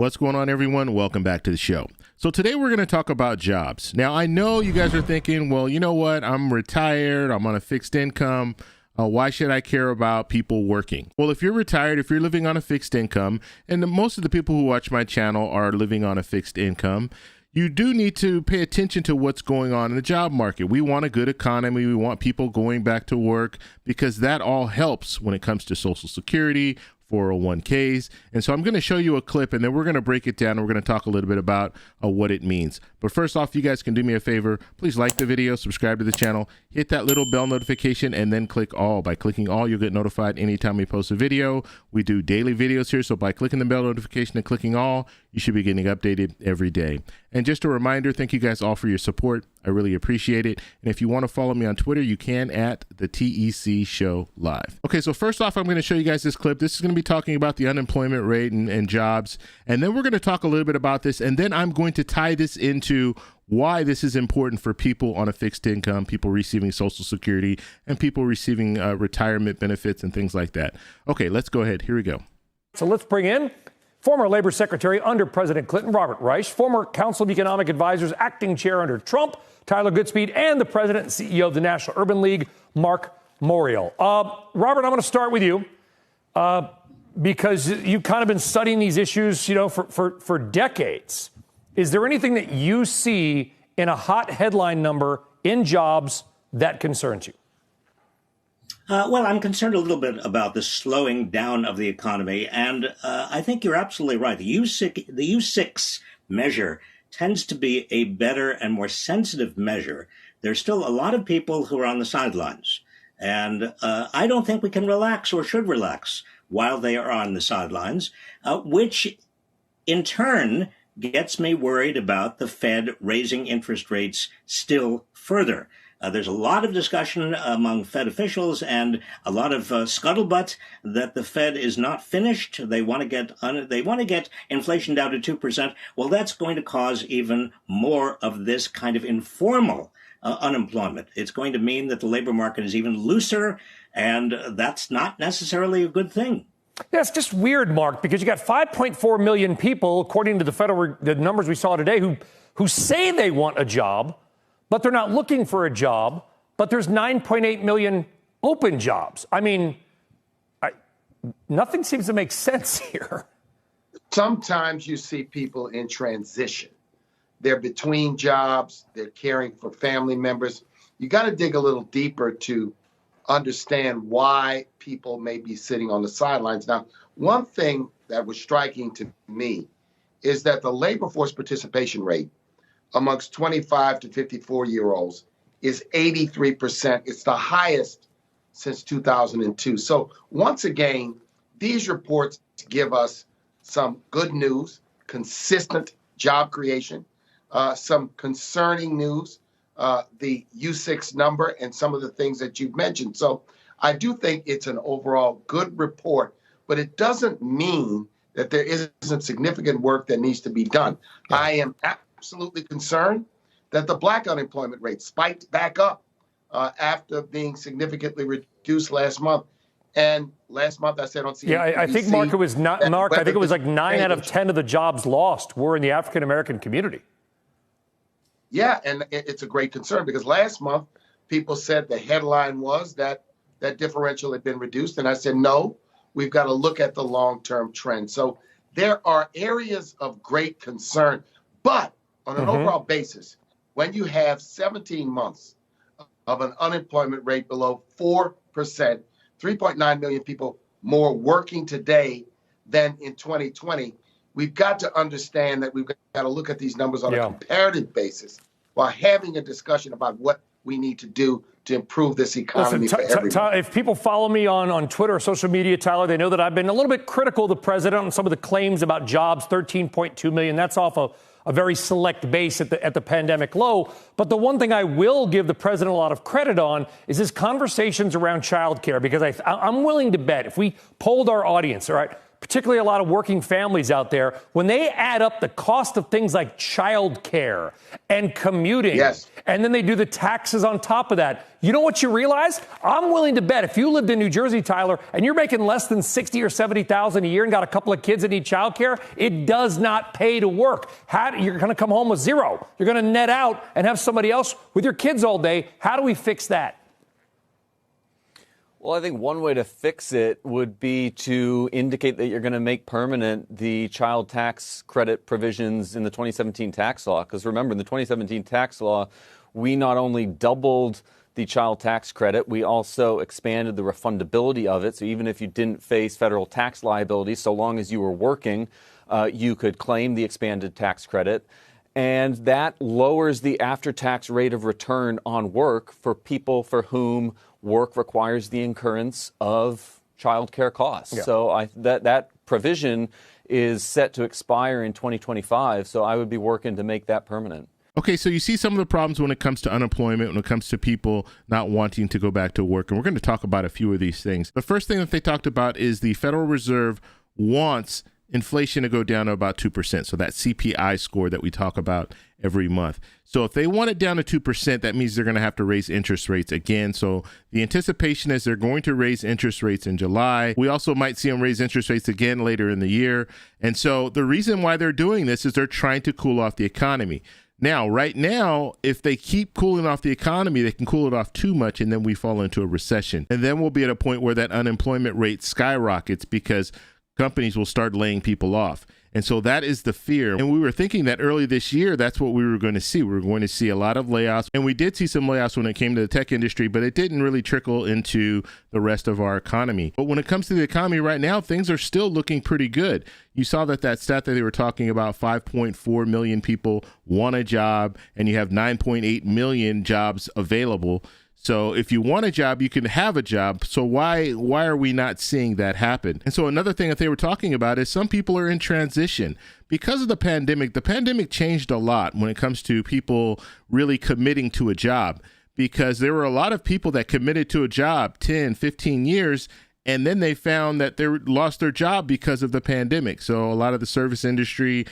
What's going on, everyone? Welcome back to the show. So today we're going to talk about jobs. Now, I know you guys are thinking, well, you know what? I'm retired. I'm on a fixed income. Why should I care about people working? Well, if you're retired, if you're living on a fixed income, and most of the people who watch my channel are living on a fixed income, you do need to pay attention to what's going on in the job market. We want a good economy. We want people going back to work because that all helps when it comes to Social Security, 401ks. And so I'm going to show you a clip and then we're going to break it down and we're going to talk a little bit about what it means. But first off, you guys can do me a favor. Please like the video, subscribe to the channel, hit that little bell notification, and then click all. By clicking all, you'll get notified anytime we post a video. We do daily videos here. So by clicking the bell notification and clicking all, you should be getting updated every day. And just a reminder, thank you guys all for your support. I really appreciate it. And if you want to follow me on Twitter, you can at the TEC Show Live. Okay, so first off, I'm going to show you guys this clip. This is going to be talking about the unemployment rate and jobs. And then we're going to talk a little bit about this. And then I'm going to tie this into why this is important for people on a fixed income, people receiving Social Security, and people receiving retirement benefits and things like that. Okay, let's go ahead. Here we go. So let's bring in former Labor Secretary under President Clinton, Robert Reich, former Council of Economic Advisors, acting chair under Trump, Tyler Goodspeed, and the president and CEO of the National Urban League, Mark Morial. Robert, I'm going to start with you because you've kind of been studying these issues, for decades. Is there anything that you see in a hot headline number in jobs that concerns you? Well, I'm concerned a little bit about the slowing down of the economy, and I think you're absolutely right. The U6 measure tends to be a better and more sensitive measure. There's still a lot of people who are on the sidelines, and I don't think we can relax or should relax while they are on the sidelines, which in turn gets me worried about the Fed raising interest rates still further. There's a lot of discussion among Fed officials and a lot of scuttlebutt that the Fed is not finished. They want to get inflation down to 2%. Well, that's going to cause even more of this kind of informal unemployment. It's going to mean that the labor market is even looser, and that's not necessarily a good thing. Yeah, it's just weird, Mark, because you got 5.4 million people, according to the numbers we saw today, who say they want a job, but they're not looking for a job, but there's 9.8 million open jobs. I mean, nothing seems to make sense here. Sometimes you see people in transition. They're between jobs. They're caring for family members. You got to dig a little deeper to understand why people may be sitting on the sidelines. Now, one thing that was striking to me is that the labor force participation rate amongst 25 to 54-year-olds is 83%. It's the highest since 2002. So once again, these reports give us some good news, consistent job creation, some concerning news, the U6 number and some of the things that you've mentioned. So I do think it's an overall good report, but it doesn't mean that there isn't significant work that needs to be done. Yeah. I am absolutely concerned that the black unemployment rate spiked back up after being significantly reduced last month. And last month I said on CNBC. Yeah, I think, Mark, it was not, Mark, I think it was like 9 out of 10 of the jobs lost were in the African-American community. Yeah, and it's a great concern because last month people said the headline was that that differential had been reduced. And I said, no, we've got to look at the long-term trend. So there are areas of great concern, but on an overall basis, when you have 17 months of an unemployment rate below 4%, 3.9 million people more working today than in 2020, we've got to understand that we've got to look at these numbers on a comparative basis while having a discussion about what we need to do to improve this economy for everyone. If people follow me on Twitter or social media, Tyler, they know that I've been a little bit critical of the president on some of the claims about jobs, 13.2 million. That's off a very select base at the pandemic low. But the one thing I will give the president a lot of credit on is his conversations around childcare, because I'm willing to bet if we polled our audience, all right, particularly a lot of working families out there, when they add up the cost of things like childcare and commuting, Yes. and then they do the taxes on top of that, you know what you realize? I'm willing to bet if you lived in New Jersey, Tyler, and you're making less than $60,000 or $70,000 a year and got a couple of kids that need childcare, it does not pay to work. You're going to come home with zero. You're going to net out and have somebody else with your kids all day. How do we fix that? Well, I think one way to fix it would be to indicate that you're going to make permanent the child tax credit provisions in the 2017 tax law. Because remember, in the 2017 tax law, we not only doubled the child tax credit, we also expanded the refundability of it. So even if you didn't face federal tax liability, so long as you were working, you could claim the expanded tax credit. And that lowers the after-tax rate of return on work for people for whom work requires the incurrence of child care costs. Yeah. So that provision is set to expire in 2025, so I would be working to make that permanent. Okay, so you see some of the problems when it comes to unemployment, when it comes to people not wanting to go back to work, and we're going to talk about a few of these things. The first thing that they talked about is the Federal Reserve wants inflation to go down to about 2%. So that CPI score that we talk about every month. So if they want it down to 2%, that means they're going to have to raise interest rates again. So the anticipation is they're going to raise interest rates in July. We also might see them raise interest rates again later in the year. And so the reason why they're doing this is they're trying to cool off the economy. Now, right now, if they keep cooling off the economy, they can cool it off too much, and then we fall into a recession. And then we'll be at a point where that unemployment rate skyrockets because companies will start laying people off. And so that is the fear. And we were thinking that early this year, that's what we were going to see. We were going to see a lot of layoffs. And we did see some layoffs when it came to the tech industry, but it didn't really trickle into the rest of our economy. But when it comes to the economy right now, things are still looking pretty good. You saw that stat that they were talking about, 5.4 million people want a job, and you have 9.8 million jobs available. So if you want a job, you can have a job. So why are we not seeing that happen? And so another thing that they were talking about is some people are in transition. Because of the pandemic changed a lot when it comes to people really committing to a job, because there were a lot of people that committed to a job 10, 15 years, and then they found that they lost their job because of the pandemic. So a lot of the service industry,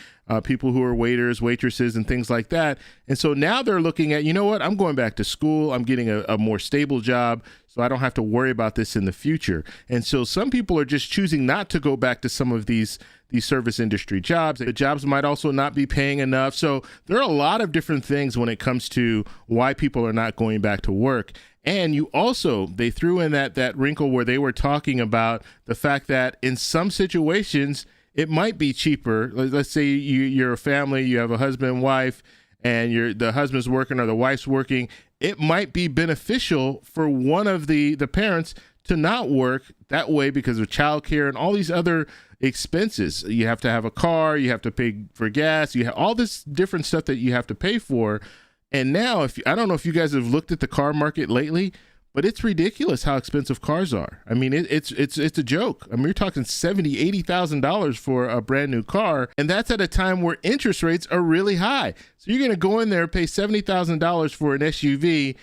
people who are waiters, waitresses, and things like that. And so now they're looking at, you know what, I'm going back to school. I'm getting a more stable job, so I don't have to worry about this in the future. And so some people are just choosing not to go back to some of these service industry jobs. The jobs might also not be paying enough. So there are a lot of different things when it comes to why people are not going back to work. And they threw in that wrinkle where they were talking about the fact that in some situations, it might be cheaper. Let's say you're a family, you have a husband and wife, and the husband's working or the wife's working. It might be beneficial for one of the parents to not work that way because of childcare and all these other expenses. You have to have a car, you have to pay for gas, you have all this different stuff that you have to pay for. And now, I don't know if you guys have looked at the car market lately, but it's ridiculous how expensive cars are. I mean, it's a joke. I mean, you're talking $70,000, $80,000 for a brand new car, and that's at a time where interest rates are really high. So you're going to go in there, pay $70,000 for an SUV,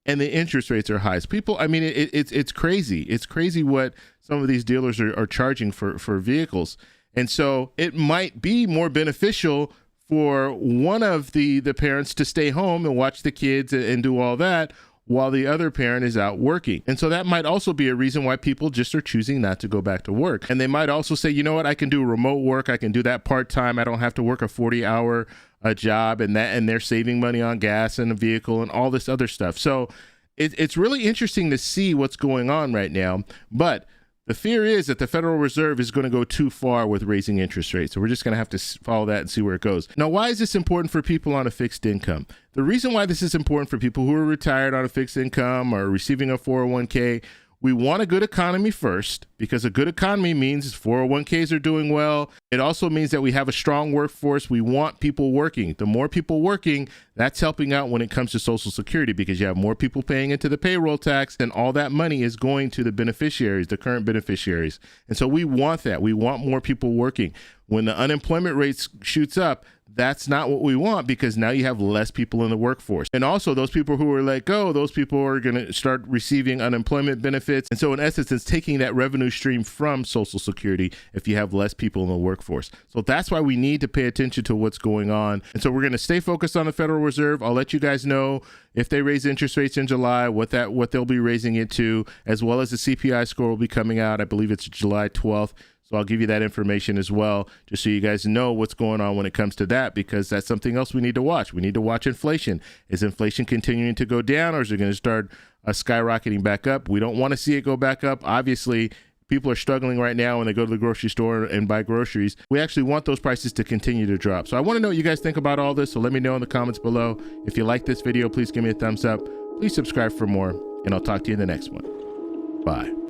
and the interest rates are high. So people, I mean, it's crazy. It's crazy what some of these dealers are charging for vehicles. And so it might be more beneficial for one of the parents to stay home and watch the kids and do all that while the other parent is out working. And so that might also be a reason why people just are choosing not to go back to work. And they might also say, you know what, I can do remote work. I can do that part-time. I don't have to work a 40-hour job, and they're saving money on gas and a vehicle and all this other stuff. So it's really interesting to see what's going on right now. But the fear is that the Federal Reserve is going to go too far with raising interest rates. So we're just going to have to follow that and see where it goes. Now, why is this important for people on a fixed income? The reason why this is important for people who are retired on a fixed income or receiving a 401k, we want a good economy first, because a good economy means 401ks are doing well. It also means that we have a strong workforce. We want people working. The more people working, that's helping out when it comes to Social Security, because you have more people paying into the payroll tax, and all that money is going to the beneficiaries, the current beneficiaries. And so we want that. We want more people working. When the unemployment rate shoots up, that's not what we want, because now you have less people in the workforce. And also those people who are let go, those people are going to start receiving unemployment benefits. And so in essence, it's taking that revenue stream from Social Security if you have less people in the workforce. So that's why we need to pay attention to what's going on. And so we're going to stay focused on the Federal Reserve. I'll let you guys know if they raise interest rates in July, what they'll be raising it to, as well as the CPI score will be coming out. I believe it's July 12th. So I'll give you that information as well, just so you guys know what's going on when it comes to that, because that's something else we need to watch. We need to watch inflation. Is inflation continuing to go down, or is it going to start skyrocketing back up? We don't want to see it go back up. Obviously, people are struggling right now when they go to the grocery store and buy groceries. We actually want those prices to continue to drop. So I want to know what you guys think about all this. So let me know in the comments below. If you like this video, please give me a thumbs up. Please subscribe for more, and I'll talk to you in the next one. Bye.